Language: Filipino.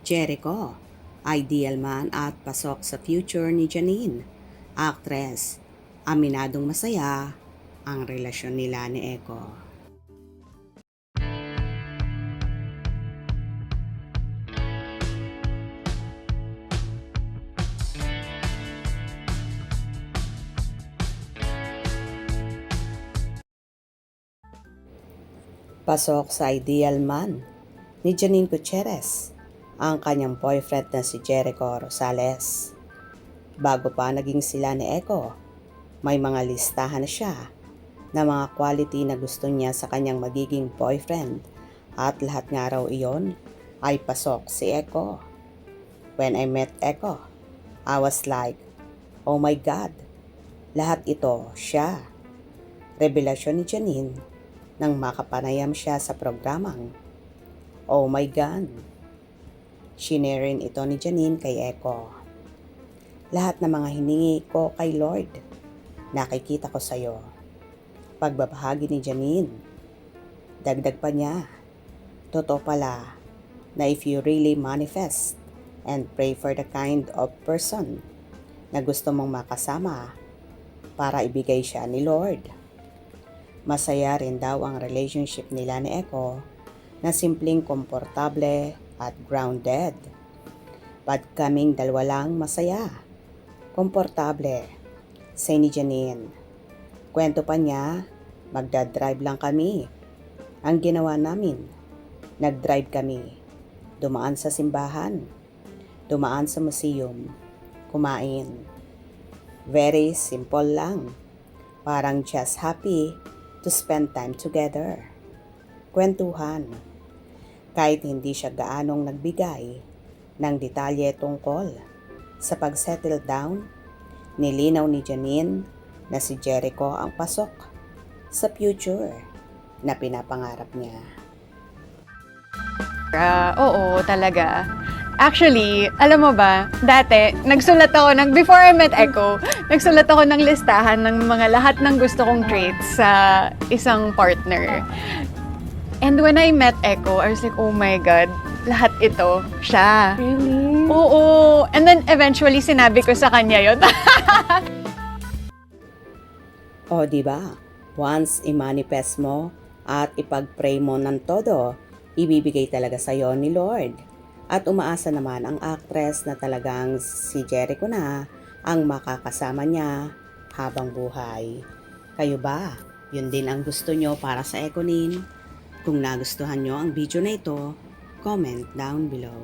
Jericho, ideal man at pasok sa future ni Janine, actress. Aminadong masaya ang relasyon nila ni Echo. Pasok sa ideal man ni Janine Gutierrez ang kanyang boyfriend na si Jericho Rosales. Bago pa naging sila ni Echo, may mga listahan na siya na mga quality na gusto niya sa kanyang magiging boyfriend at lahat nga raw iyon ay pasok si Echo. When I met Echo, I was like, oh my God, lahat ito siya. Revelasyon ni Janine nang makapanayam siya sa programang Oh My God. Shinarin ito ni Janine kay Echo. Lahat ng mga hiningi ko kay Lord, nakikita ko sa'yo. Pagbabahagi ni Janine. Dagdag pa niya, totoo pala na if you really manifest and pray for the kind of person na gusto mong makasama para ibigay siya ni Lord. Masaya rin daw ang relationship nila ni Echo na simpleng komportable at grounded. Pag kaming dalawa lang masaya, komportable, say ni Janine. Kwento pa niya, magdadrive lang kami. Ang ginawa namin, nagdrive kami, dumaan sa simbahan, dumaan sa museum, kumain. Very simple lang, parang just happy to spend time together. Kwentuhan. Kahit hindi siya gaanong nagbigay ng detalye tungkol sa pag-settle down, nilinaw ni Janine na si Jericho ang pasok sa future na pinapangarap niya. Oo, talaga. Actually, alam mo ba, dati, before I met Echo, nagsulat ako ng listahan ng mga lahat ng gusto kong traits sa isang partner. And when I met Echo, I was like, oh my God, lahat ito, siya. Really? Oo. And then eventually, sinabi ko sa kanya yun. O diba, once i-manifest mo at ipag-pray mo ng todo, ibibigay talaga sa'yo ni Lord. At umaasa naman ang actress na talagang si Jericho na ang makakasama niya habang buhay. Kayo ba? Yun din ang gusto nyo para sa Econin? Kung nagustuhan nyo ang video na ito, comment down below.